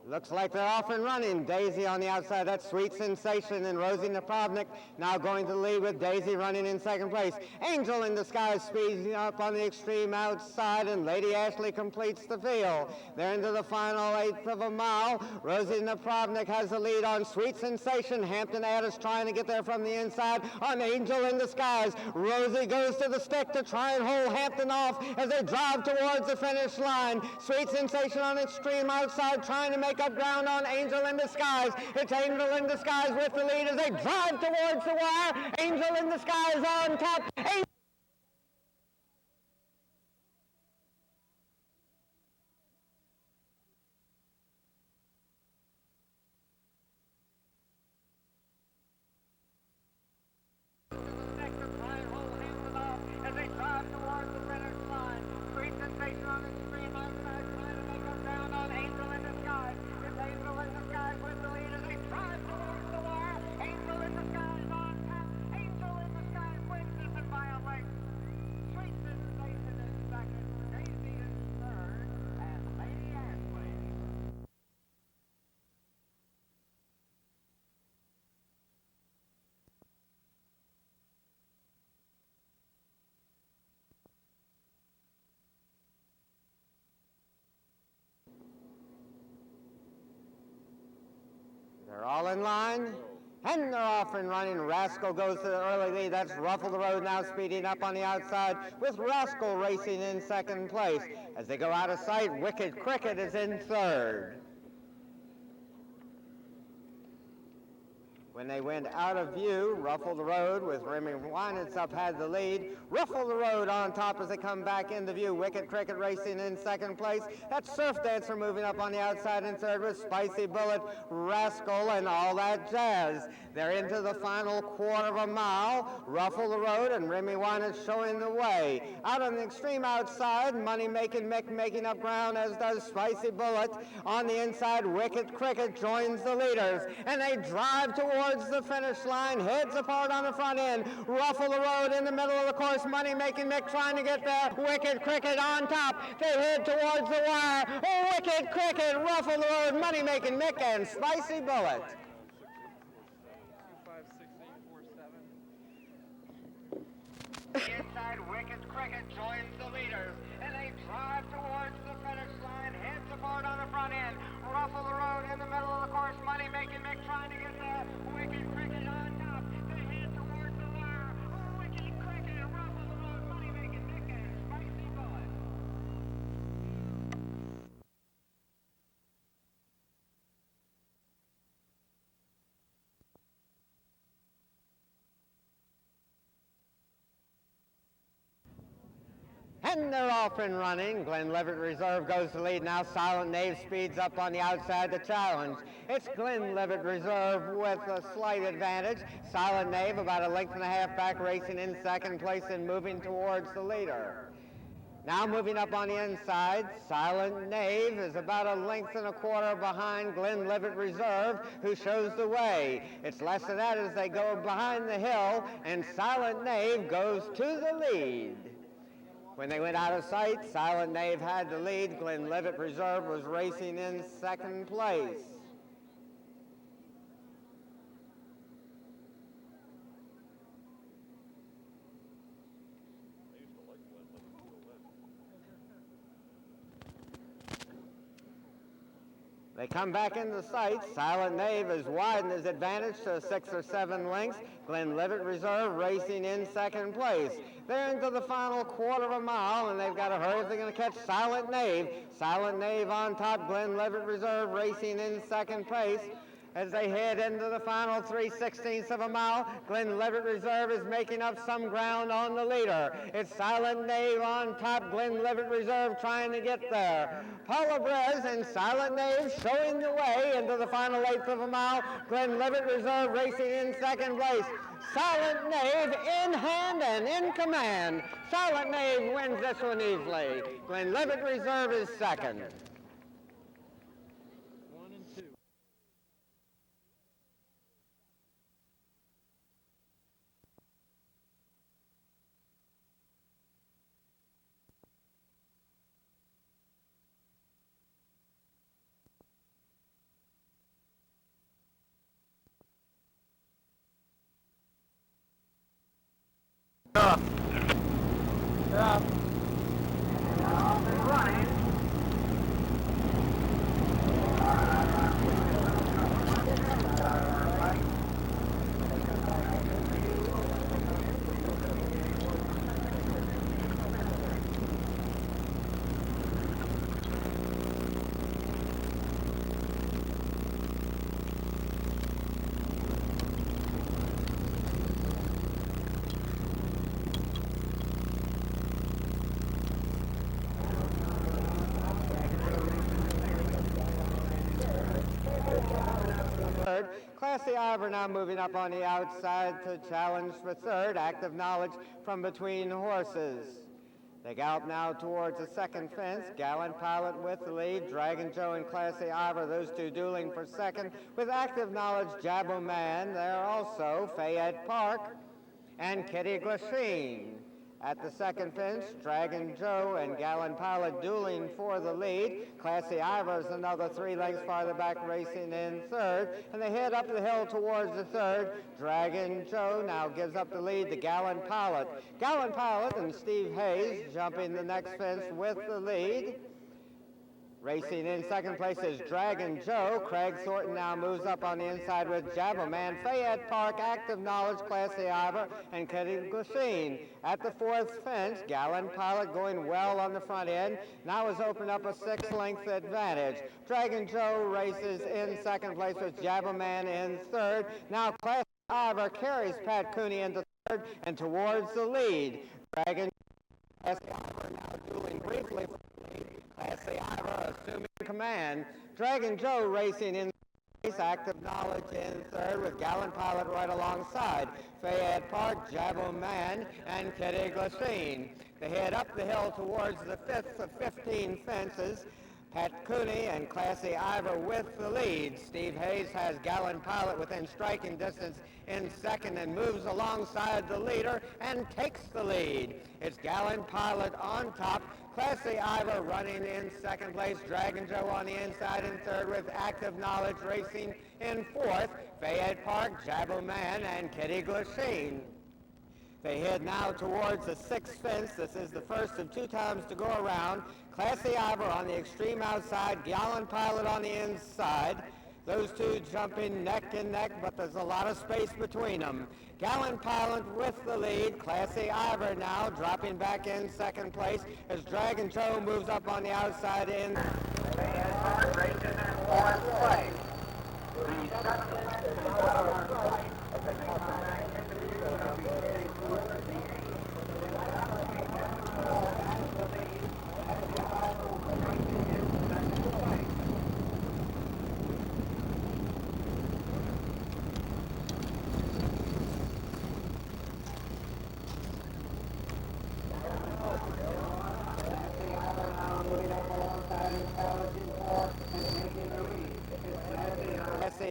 Looks like they're off and running. Daisy on the outside. That's Sweet Sensation and Rosie Napravnik now going to the lead with Daisy running in second place. Angel in Disguise speeding up on the extreme outside, and Lady Ashley completes the field. They're into the final eighth of a mile. Rosie Napravnik has the lead on Sweet Sensation. Hampton Addis trying to get there from the inside on Angel in Disguise. Rosie goes to the stick to try and hold Hampton off as they drive towards the finish line. Sweet Sensation on extreme outside trying to make up ground on Angel in Disguise. It's Angel in Disguise with the lead as they drive towards the wire. Angel in Disguise on top. They're all in line, and they're off and running. Rascal goes to the early lead. That's Ruffle the Road now speeding up on the outside with Rascal racing in second place. As they go out of sight, Wicked Cricket is in third. When they went out of view, Ruffle the Road with Remy Winans up had the lead. Ruffle the Road on top as they come back into view. Wicked Cricket racing in second place. That's Surf Dancer moving up on the outside in third with Spicy Bullet, Rascal, and All That Jazz. They're into the final quarter of a mile. Ruffle the Road and Remy Winans showing the way. Out on the extreme outside, Money Making Mick making up ground, as does Spicy Bullet. On the inside, Wicked Cricket joins the leaders, and they drive towards the finish line, heads apart on the front end. Ruffle the Road in the middle of the course. Money Making Mick trying to get there. Wicked Cricket on top. They head towards the wire. Oh, Wicked Cricket, Ruffle the Road, Money Making Mick, and Spicy Bullet. Inside, Wicked Cricket joins the leaders, and they drive towards the finish line, heads apart on the front end. Ruffle the Road in the middle of the course. Money Making Mick trying to get there. Wicked Cricket on top. They head towards the wire. Wicked Cricket, Ruffle the Road, Money Making Mick, and Spicy Bullet. And they're off and running. Glenlivet Reserve goes to lead now. Silent Knave speeds up on the outside to challenge. It's Glenlivet Reserve with a slight advantage. Silent Knave about a length and a half back, racing in second place and moving towards the leader. Now moving up on the inside, Silent Knave is about a length and a quarter behind Glenlivet Reserve, who shows the way. It's less than that as they go behind the hill, and Silent Knave goes to the lead. When they went out of sight, Silent Knave had the lead. Glenlivet Reserve was racing in second place. They come back into sight. Silent Knave has widened his advantage to 6 or 7 lengths. Glenlivet Reserve racing in second place. They're into the final quarter of a mile, and they've got to hurry if they're going to catch Silent Knave. Silent Knave on top, Glenlivet Reserve racing in second place. As they head into the final 3/16 of a mile, Glenlivet Reserve is making up some ground on the leader. It's Silent Knave on top, Glenlivet Reserve trying to get there. Paula Brez and Silent Knave showing the way into the final eighth of a mile. Glenlivet Reserve racing in second place. Silent Knave in hand and in command. Silent Knave wins this one easily. Glenlivet Reserve is second. Classy Ivor now moving up on the outside to challenge for third. Active Knowledge from between horses. They gallop now towards the second fence. Gallant Pilot with the lead. Dragon Joe and Classy Ivor, those two dueling for second. With Active Knowledge, Jabbo Man. There also Fayette Park and Kitty Glasheen. At the second fence, Dragon Joe and Gallant Pilot dueling for the lead. Classy Ivor is another 3 lengths farther back racing in third. And they head up the hill towards the third. Dragon Joe now gives up the lead to Gallant Pilot. Gallant Pilot and Steve Hayes jumping the next fence with the lead. Racing in second place is Dragon Joe. Craig Thornton now moves up on the inside with Jabba Man. Fayette Park, Active Knowledge, Classy Ivor, and Kitty Glasheen. At the fourth fence, Gallant Pilot going well on the front end. Now has opened up a 6-length advantage. Dragon Joe races in second place with Jabba Man in third. Now Classy Ivor carries Pat Cooney into third and towards the lead. Dragon Classy Ivor now dueling briefly for the lead. Classy Ivor assuming command. Dragon Joe racing in race. Active Knowledge in third with Gallant Pilot right alongside. Fayette Park, Jabbo Man, and Kitty Glasheen. They head up the hill towards the fifth of 15 fences. Pat Cooney and Classy Ivor with the lead. Steve Hayes has Gallant Pilot within striking distance in second and moves alongside the leader and takes the lead. It's Gallant Pilot on top. Classy Ivor running in second place. Dragon Joe on the inside in third with Active Knowledge racing in fourth. Fayette Park, Jabbo Man, and Kitty Glasheen. They head now towards the sixth fence. This is the first of 2 times to go around. Classy Ivor on the extreme outside, Gallant Pilot on the inside. Those two jumping neck and neck, but there's a lot of space between them. Gallant Pilot with the lead. Classy Ivor now dropping back in second place as Dragon Joe moves up on the outside in. Racing in fourth place.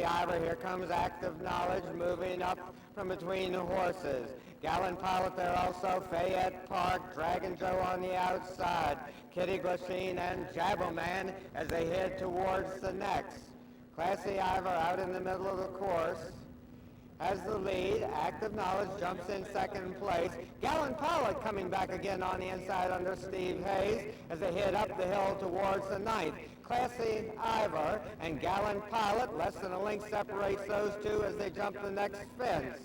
Ivor, here comes Active Knowledge moving up from between the horses. Gallant Pilot there also, Fayette Park, Dragon Joe on the outside, Kitty Glasheen and Jabbo Man as they head towards the next. Classy Ivor out in the middle of the course has the lead. Active Knowledge jumps in second place. Gallant Pilot coming back again on the inside under Steve Hayes as they head up the hill towards the ninth. Classy Ivor and Gallant Pilot, less than a length separates those two as they jump the next fence.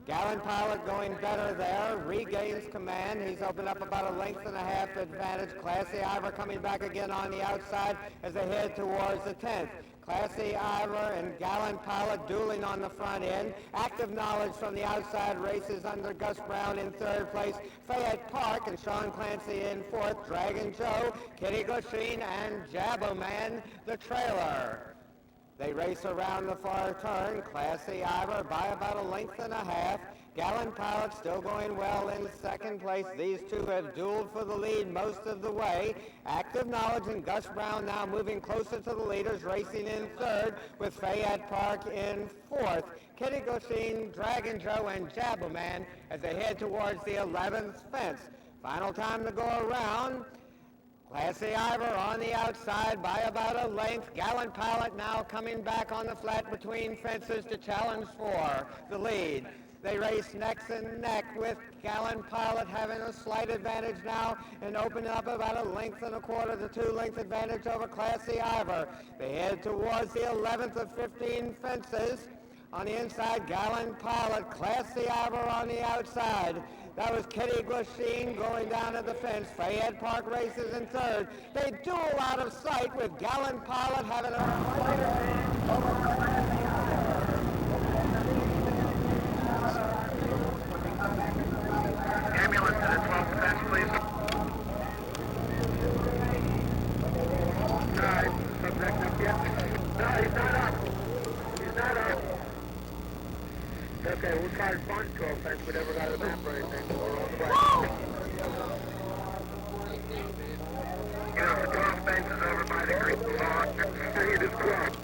Gallant Pilot going better there, regains command. He's opened up about a length and a half advantage. Classy Ivor coming back again on the outside as they head towards the 10th. Classy Ivor and Gallant Pilot dueling on the front end. Active Knowledge from the outside races under Gus Brown in third place. Fayette Park and Sean Clancy in fourth. Dragon Joe, Kitty Glasheen, and Jabbo Man, the trailer. They race around the far turn. Classy Ivor by about a length and a half. Gallant Pilot still going well in second place. These two have dueled for the lead most of the way. Active Knowledge and Gus Brown now moving closer to the leaders, racing in third with Fayette Park in fourth. Kitty Glasheen, Dragon Joe, and Jabbo Man as they head towards the 11th fence. Final time to go around. Classy Ivor on the outside by about a length. Gallant Pilot now coming back on the flat between fences to challenge for the lead. They race neck and neck with Gallant Pilot having a slight advantage now and opening up about a length and a quarter to 2-length advantage over Classy Ivor. They head towards the 11th of 15 fences. On the inside, Gallant Pilot, Classy Ivor on the outside. That was Kitty Glasheen going down to the fence. Fayette Park races in third. They duel out of sight with Gallant Pilot having a... Ambulance to the 12th fence, please. Subject up yet? No, he's not up. He's not up. Okay, we'll try to find 12 fence. We never got a map or anything. We're on the way. You know, the 12 fence is over by the creek. Stay in this club.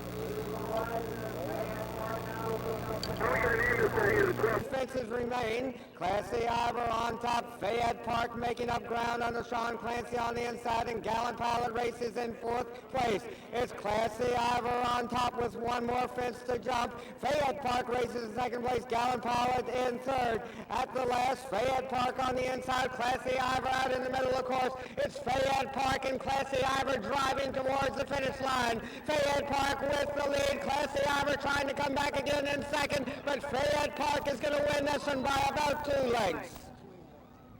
Fences remain. Classy Ivor on top. Fayette Park making up ground under Sean Clancy on the inside, and Gallant Pilot races in fourth place. It's Classy Ivor on top with one more fence to jump. Fayette Park races in second place. Gallant Pilot in third. At the last, Fayette Park on the inside. Classy Ivor out in the middle of the course. It's Fayette Park and Classy Ivor driving towards the finish line. Fayette Park with the lead. Classy Ivor trying to come back again in second, but Fayette Park is going to win this one by about 2 lengths.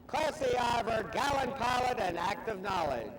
Classy Ivor, Gallant Pilot, and Act of Knowledge.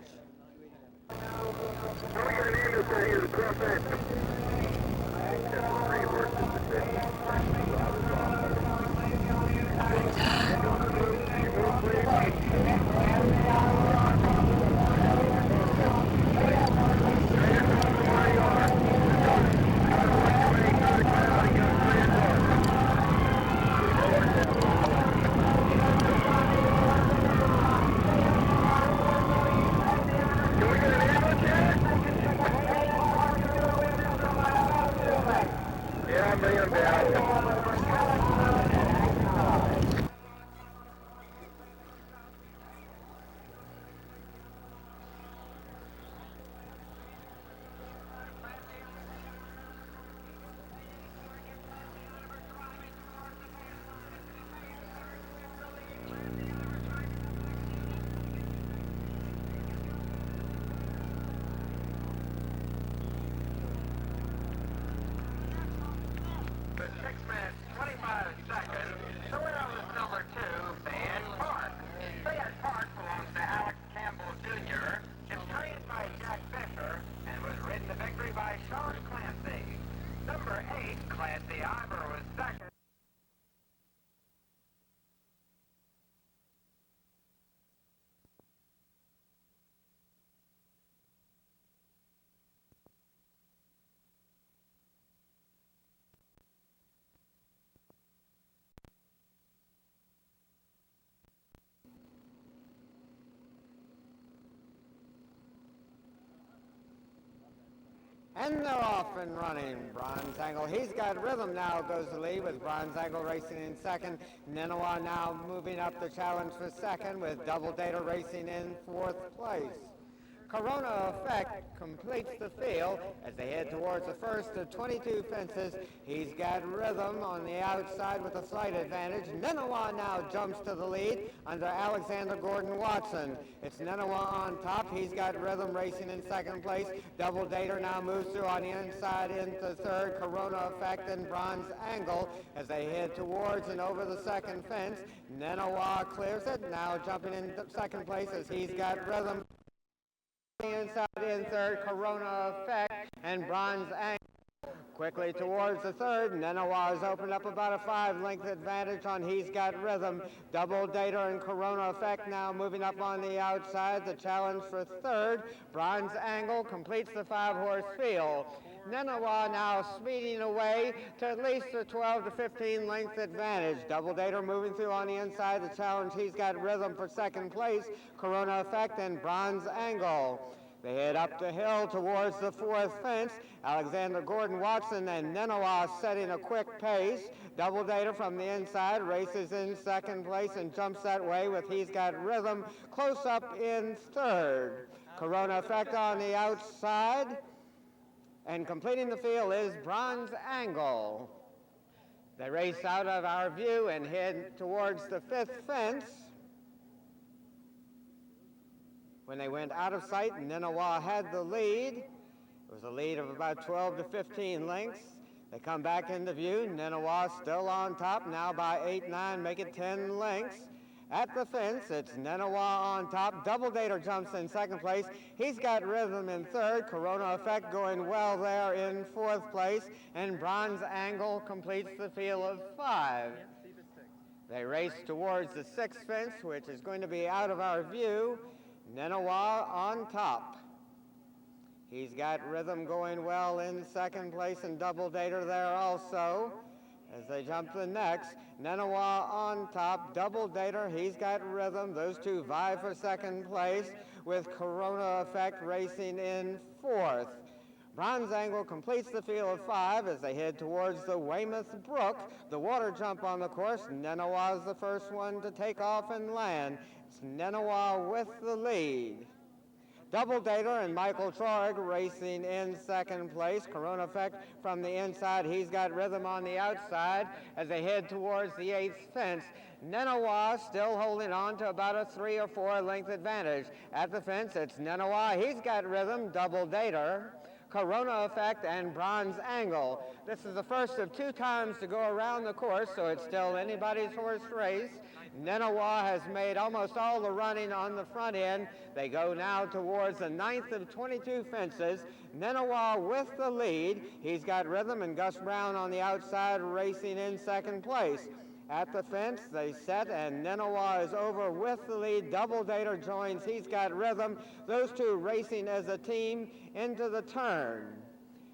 And they're off and running. Bronze Angle, he's got rhythm now, goes the lead with Bronze Angle racing in second. Ninawa now moving up the challenge for second with Double Data racing in fourth place. Corona Effect completes the field as they head towards the first of 22 fences. He's got rhythm on the outside with a slight advantage. Ninawa now jumps to the lead under Alexander Gordon Watson. It's Ninawa on top. He's got rhythm racing in second place. Double Dater now moves through on the inside into third. Corona Effect and Bronze Angle as they head towards and over the second fence. Ninawa clears it, now jumping in second place as he's got rhythm. Inside in third, Corona Effect and Bronze Angle. Quickly towards the third, Ninawa's opened up about a 5-length advantage on He's Got Rhythm. Double Data and Corona Effect now moving up on the outside. The challenge for third, Bronze Angle completes the 5-horse field. Ninawa now speeding away to at least a 12 to 15 length advantage. Double Data moving through on the inside. The challenge, He's Got Rhythm for second place. Corona Effect and Bronze Angle. They head up the hill towards the fourth fence. Alexander Gordon Watson and Ninawa setting a quick pace. Double Data from the inside races in second place and jumps that way with He's Got Rhythm close up in third. Corona Effect on the outside. And completing the field is Bronze Angle. They race out of our view and head towards the fifth fence. When they went out of sight, Nenawa had the lead. It was a lead of about 12 to 15 lengths. They come back into view. Nenawa still on top, now by 8-9, make it 10 lengths. At the fence, it's Nenawa on top. Double Dater jumps in second place. He's got rhythm in third. Corona Effect going well there in fourth place. And Bronze Angle completes the field of 5. They race towards the sixth fence, which is going to be out of our view. Nenawa on top. He's got rhythm going well in second place, and Double Dater there also. As they jump the next, Nenawa on top, Double Dater, he's got rhythm. Those two vie for second place, with Corona Effect racing in fourth. Bronze Angle completes the field of 5 as they head towards the Weymouth Brook. The water jump on the course. Nenawa's the first one to take off and land. It's Nenawa with the lead. Double Dater and Michael Trorg racing in second place. Corona Effect from the inside. He's got rhythm on the outside as they head towards the 8th fence. Nenawa still holding on to about a 3 or 4 length advantage. At the fence, it's Nenawa. He's got rhythm. Double Dater, Corona Effect, and Bronze Angle. This is the first of 2 times to go around the course, so it's still anybody's horse race. Nenawa has made almost all the running on the front end. They go now towards the 9th of 22 fences. Nenawa with the lead. He's got rhythm, and Gus Brown on the outside racing in second place. At the fence, they set, and Nenawa is over with the lead. Double Dater joins. He's got rhythm. Those two racing as a team into the turn.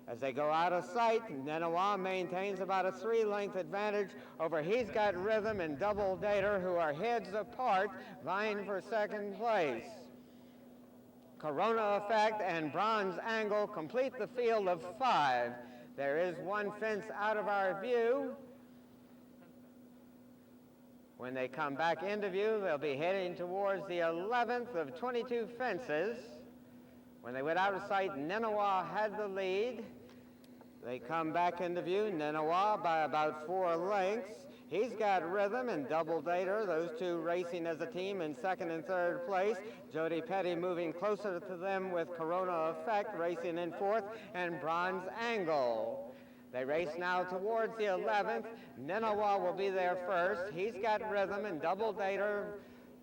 As they go out of sight, Nenawa maintains about a 3-length advantage over He's Got Rhythm and Double Dater, who are heads apart, vying for second place. Corona Effect and Bronze Angle complete the field of 5. There is one fence out of our view. When they come back into view, they'll be heading towards the 11th of 22 fences. When they went out of sight, Nenawa had the lead. They come back into view, Nenawa by about 4 lengths. He's got rhythm and Double Dater, those two racing as a team in second and third place. Jody Petty moving closer to them with Corona Effect racing in fourth, and Bronze Angle. They race now towards the 11th. Nenawa will be there first. He's got rhythm, and Double Dater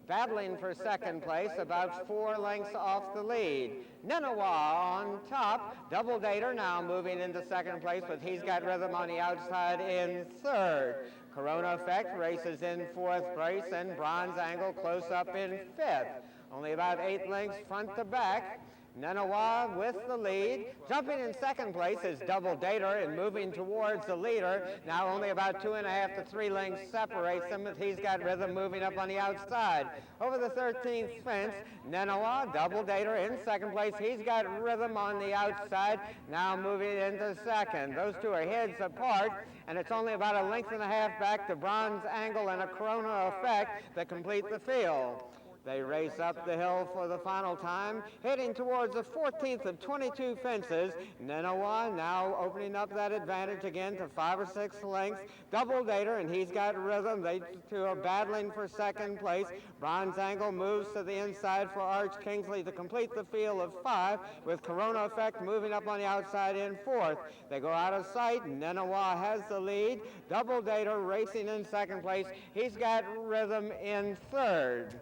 battling for second place, about 4 lengths off the lead. Nenawa on top. Double Dater now moving into second place, but He's Got Rhythm on the outside in third. Corona Effect races in fourth place, and Bronze Angle close up in fifth. Only about 8 lengths front to back. Nenawa with the lead. Jumping in second place is Double Dater, and moving towards the leader. Now only about 2.5 to 3 lengths separates them, but He's Got Rhythm moving up on the outside. Over the 13th fence, Nenawa, Double Dater in second place. He's Got Rhythm on the outside, now moving into second. Those two are heads apart, and it's only about 1.5 lengths back to Bronze Angle and a Corona Effect that complete the field. They race up the hill for the final time, heading towards the 14th of 22 fences. Nenawa now opening up that advantage again to 5 or 6 lengths. Double Dater, and He's Got Rhythm. They two are battling for second place. Bronze Angle moves to the inside for Arch Kingsley to complete the field of 5, with Corona Effect moving up on the outside in fourth. They go out of sight. Nenawa has the lead. Double Dater racing in second place. He's Got Rhythm in third.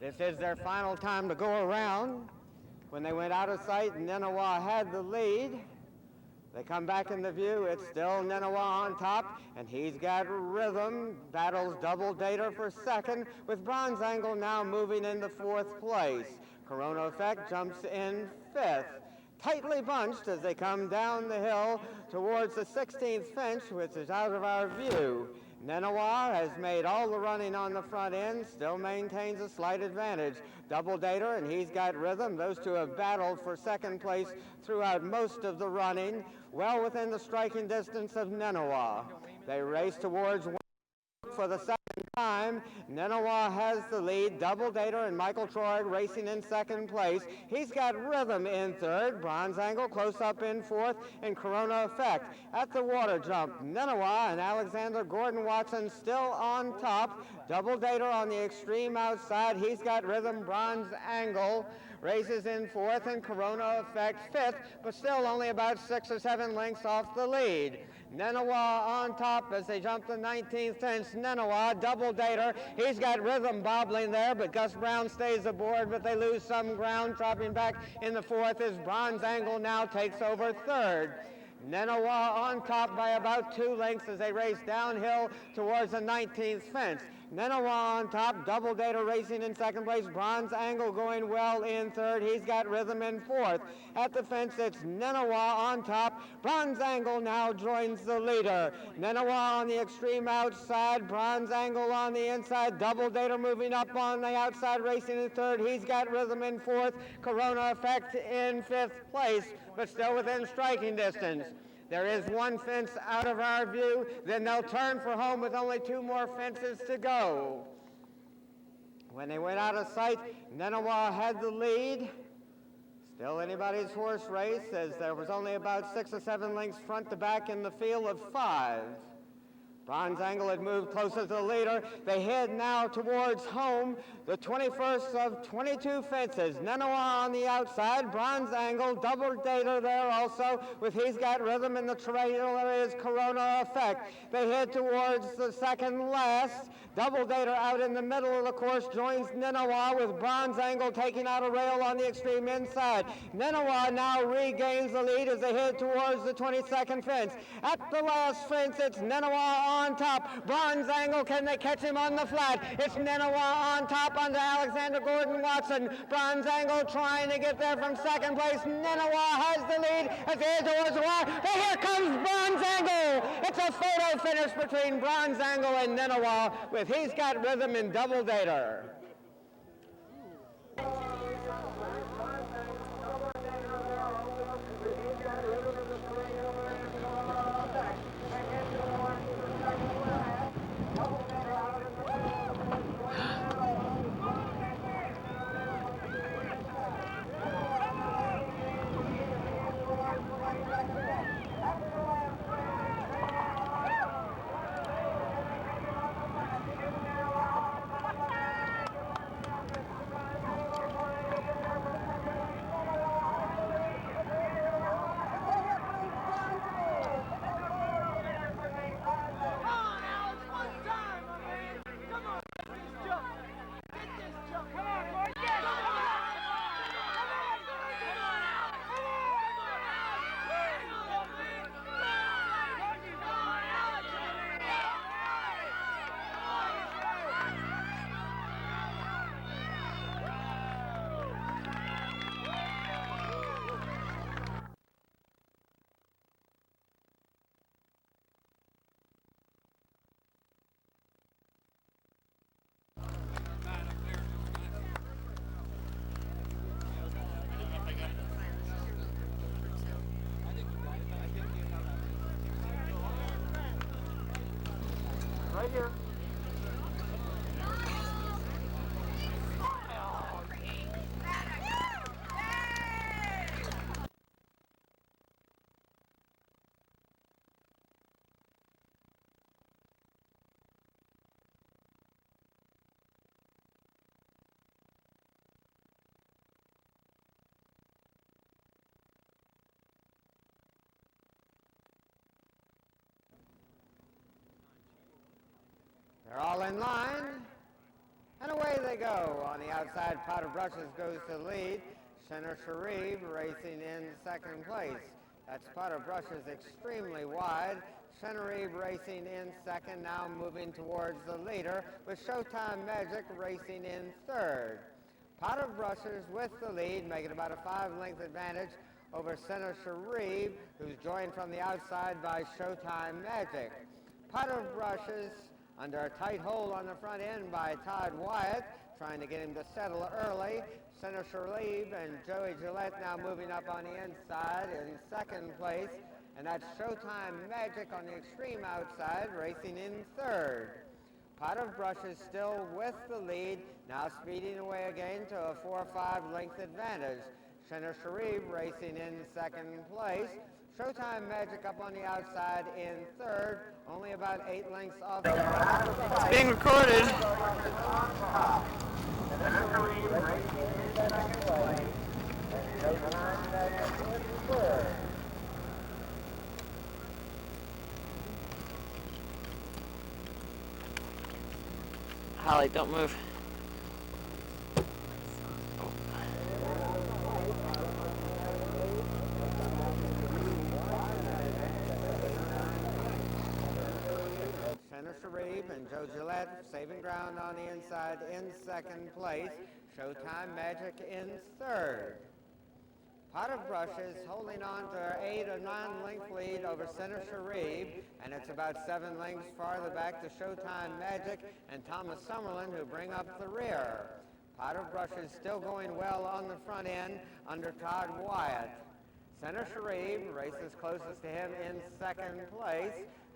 This is their final time to go around. When they went out of sight, Nenawa had the lead. They come back into view. It's still Nenawa on top, and He's Got Rhythm. Battles Double Dater for second, with Bronze Angle now moving into fourth place. Corona Effect jumps in fifth. Tightly bunched as they come down the hill towards the 16th fence, which is out of our view. Nenawa has made all the running on the front end, still maintains a slight advantage. Double Dater and He's Got Rhythm, those two have battled for second place throughout most of the running, well within the striking distance of Nenawa. They race towards for the second time. Nenawa has the lead. Double Dater and Michael Troy racing in second place. He's got Rhythm in third. Bronze Angle close up in fourth, and Corona Effect. At the water jump, Nenawa and Alexander Gordon Watson still on top. Double Dater on the extreme outside. He's got Rhythm. Bronze Angle races in fourth, and Corona Effect fifth, but still only about 6 or 7 lengths off the lead. Nenawa on top as they jump the 19th fence. Nenawa, Double Dater. He's got Rhythm bobbling there, but Gus Brown stays aboard, but they lose some ground. Dropping back in the fourth as Bronze Angle now takes over third. Nenawa on top by about 2 lengths as they race downhill towards the 19th fence. Nenawa on top, Double Dater racing in second place. Bronze Angle going well in third. He's got Rhythm in fourth. At the fence, it's Nenawa on top. Bronze Angle now joins the leader. Nenawa on the extreme outside. Bronze Angle on the inside. Double Dater moving up on the outside, racing in third. He's got Rhythm in fourth. Corona Effect in fifth place, but still within striking distance. There is 1 fence out of our view. Then they'll turn for home with only 2 more fences to go. When they went out of sight, Nenawa had the lead. Still anybody's horse race, as there was only about 6 or 7 lengths front to back in the field of 5. Bronze Angle had moved closer to the leader. They head now towards home, the 21st of 22 fences. Nenawa on the outside, Bronze Angle, Double Dater there also, with He's Got Rhythm, in the trailer is Corona Effect. They head towards the second last. Double Dater out in the middle of the course joins Nenawa, with Bronze Angle taking out a rail on the extreme inside. Nenawa now regains the lead as they head towards the 22nd fence. At the last fence, it's Nenawa on top. Bronze Angle, can they catch him on the flat? It's Nenawa on top under Alexander Gordon Watson. Bronze Angle trying to get there from second place. Nenawa has the lead as they head towards the wire. And here comes Bronze Angle. It's a photo finish between Bronze Angle and Nenawa, with He's Got Rhythm and Double Dater. Right here. They're all in line, and away they go. On the outside, Pot of Brushes goes to the lead. Center Sharif racing in second place. That's Pot of Brushes extremely wide. Sharif racing in second, now moving towards the leader, with Showtime Magic racing in third. Pot of Brushes with the lead, making about a 5-length advantage over Center Sharif, who's joined from the outside by Showtime Magic. Pot of Brushes under a tight hold on the front end by Todd Wyatt, trying to get him to settle early. Center Sharif and Joey Gillette now moving up on the inside in second place. And that's Showtime Magic on the extreme outside, racing in third. Pot of Brush is still with the lead, now speeding away again to a 4 or 5 length advantage. Center Sharif racing in second place. Showtime Magic up on the outside in third, only about 8 lengths off. It's being recorded. Holly, don't move. Center Sharif and Joe Gillette saving ground on the inside in second place. Showtime Magic in third. Pot of Brush is holding on to her 8 or 9 length lead over Center Sharif, and it's about 7 lengths farther back to Showtime Magic and Thomas Summerlin, who bring up the rear. Pot of Brush is still going well on the front end under Todd Wyatt. Center Sharif races closest to him in second place.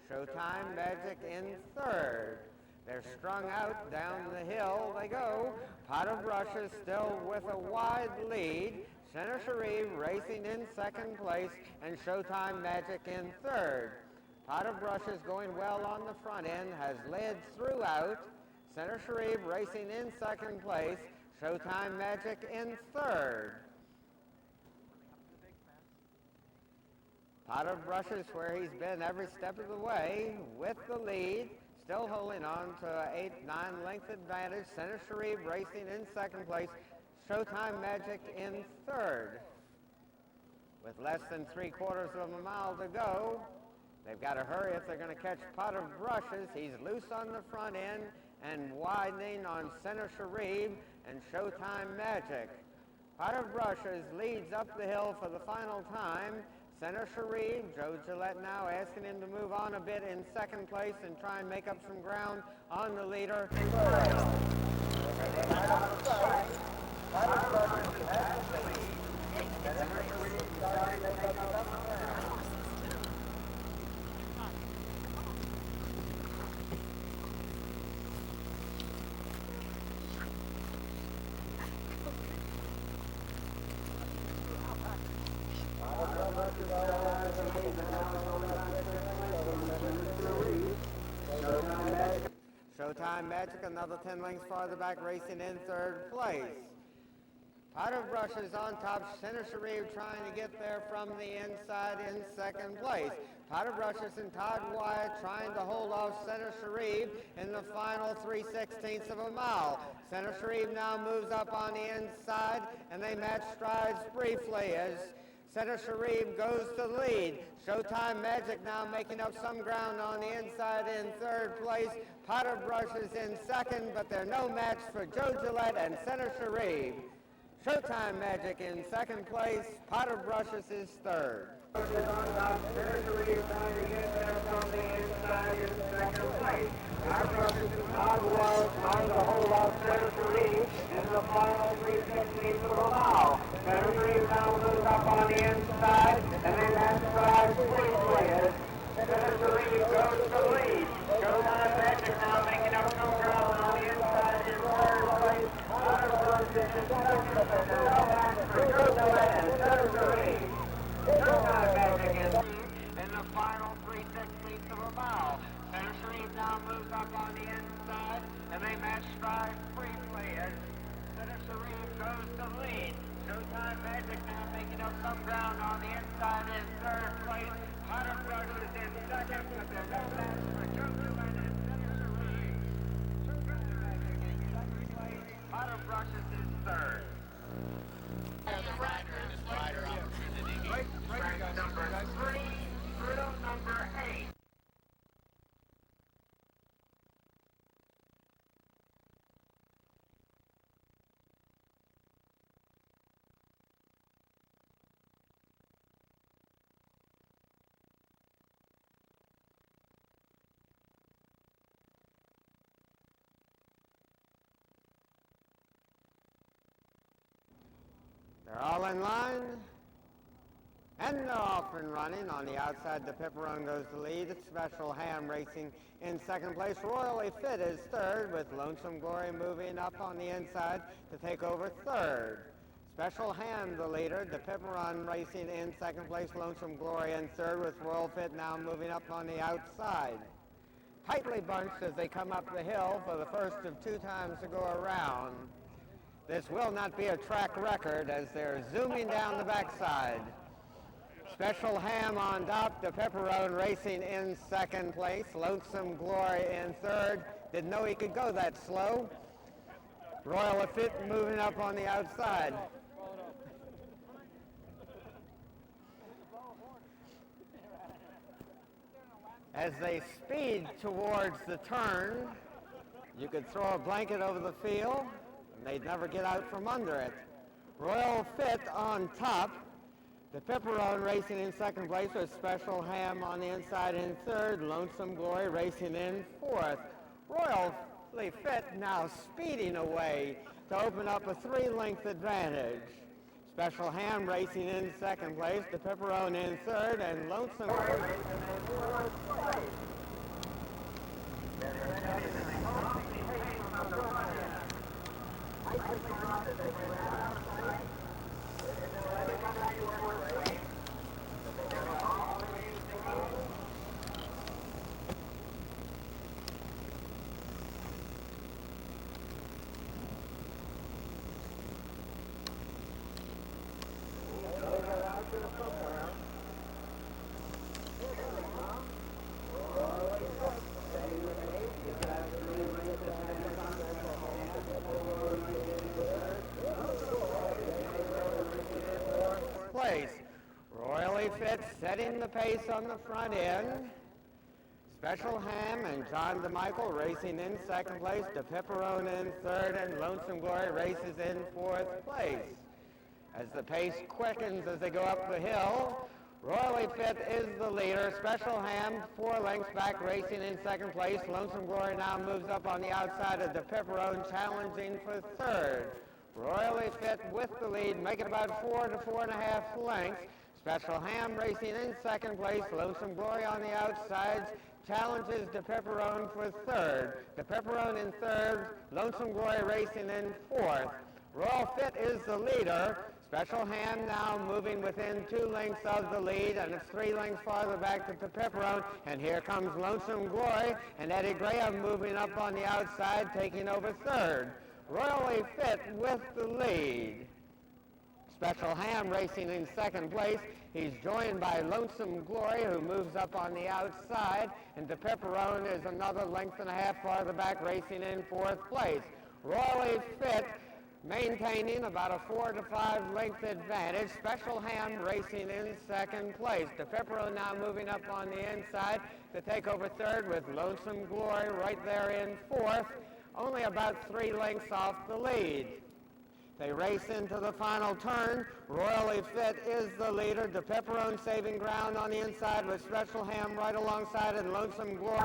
Showtime Magic in third. They're strung out down the hill they go. Pot of Brush is still with a wide lead. Center Sharif racing in second place and Showtime Magic in third. Pot of Brush is going well on the front end, has led throughout. Center Sharif racing in second place, Showtime Magic in third. Pot of Brush is where he's been every step of the way with the lead, still holding on to an 8-9 length advantage. Center Sharif racing in second place, Showtime Magic in third. With less than 3/4 of a mile to go, they've got to hurry if they're going to catch Pot of Brushes. He's loose on the front end and widening on Center Sharif and Showtime Magic. Pot of Brushes leads up the hill for the final time. Center Sharif, Joe Gillette now asking him to move on a bit in second place and try and make up some ground on the leader. Showtime Magic, another 10 lengths farther back, racing in third place. Pot of Brush is on top. Center Sharif trying to get there from the inside in second place. Pot of Brushes and Todd Wyatt trying to hold off Center Sharif in the final 3/16 of a mile. Center Sharif now moves up on the inside, and they match strides briefly as Center Sharif goes to lead. Showtime Magic now making up some ground on the inside in third place. Pot of Brushes in second, but they're no match for Joe Gillette and Center Sharif. Showtime Magic in second place. Pot of Brushes is third. Center Sharif trying to get there from the inside in second place. Pot of Brushes and Todd Wyatt trying to hold off Center Sharif in the final 3/16 of a mile. Center Sharif now moves up on the inside, and then that strides briefly as Center Sharif goes to lead. Showtime Magic now making up some ground on the inside in third place. Pot of Brushes in second, but there's no match for Joe Gillette and Center Sharif. Showtime Magic in the final 3/16 of a mile. Center Sharif now moves up on the inside, and they match strides briefly as Center Sharif goes to lead. Showtime Magic now making up some ground on the inside in third place. Pot of Brushes in second, but there's no match for Joe Gillette and Center Sharif. Showtime Magic in second place. Pot of Brushes is third. Track number 3 through number 8. They're all in line, And they're off and running. On the outside, the Pepperone goes to lead. Special Ham racing in second place. Royally Fit is third, with Lonesome Glory moving up on the inside to take over third. Special Ham the leader. The Pepperone racing in second place. Lonesome Glory in third, with Royal Fit now moving up on the outside. Tightly bunched as they come up the hill for the first of 2 times to go around. This will not be a track record as they're zooming down the backside. Special Ham on top, the Pepperone racing in second place. Lonesome Glory in third. Didn't know he could go that slow. Royal Fit moving up on the outside. As they speed towards the turn, you could throw a blanket over the field and they'd never get out from under it. Royal Fit on top. The Pepperone racing in second place with Special Ham on the inside in third. Lonesome Glory racing in fourth. Royally Fit now speeding away to open up a 3-length advantage. Special Ham racing in second place. The Pepperone in third, and Lonesome Glory. Royally Fit setting the pace on the front end. Special Ham and John DeMichael racing in second place. The Pepperone in third, and Lonesome Glory races in fourth place. As the pace quickens as they go up the hill, Royally Fit is the leader. Special Ham 4 lengths back racing in second place. Lonesome Glory now moves up on the outside of the Pepperone, challenging for third. Royally Fit with the lead, making about 4 to 4.5 lengths. Special Ham racing in second place. Lonesome Glory on the outsides challenges the Pepperone for third. The Pepperone in third. Lonesome Glory racing in fourth. Royal Fit is the leader. Special Ham now moving within 2 lengths of the lead, and it's 3 lengths farther back to the Pepperone. And here comes Lonesome Glory, and Eddie Graham moving up on the outside, taking over third. Royally Fit with the lead. Special Ham racing in second place. He's joined by Lonesome Glory, who moves up on the outside, and the Pepperone is another 1.5 lengths farther back, racing in fourth place. Royally Fit maintaining about a 4 to 5 length advantage. Special Ham racing in second place. The Pepperone now moving up on the inside to take over third, with Lonesome Glory right there in fourth, only about 3 lengths off the lead. They race into the final turn. Royally Fit is the leader. The Pepperone saving ground on the inside, with Special Ham right alongside, and Lonesome Glory.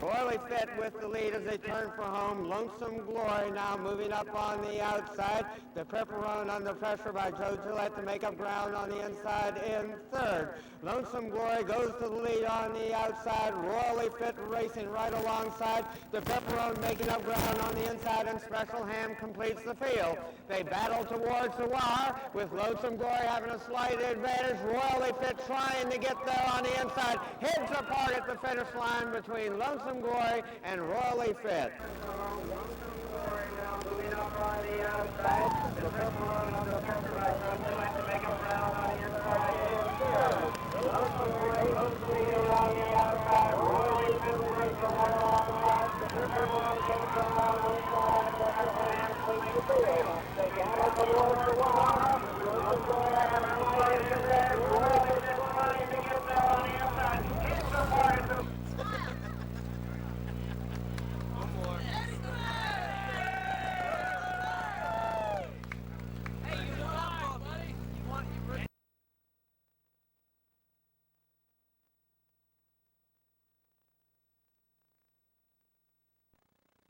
Royally Fit with the lead as they turn for home. Lonesome Glory now moving up on the outside. The Pepperone under pressure by Choate to make up ground on the inside in third. Lonesome Glory goes to the lead on the outside. Royally Fit racing right alongside. The Pepperone making up ground on the inside, and Special Ham completes the field. They battle towards the wire, with Lonesome Glory having a slight advantage. Royally Fit trying to get there on the inside. Heads apart at the finish line between Lonesome Glory and Royally Fit. Lonesome Glory now moving up on the outside. The Pepperone on the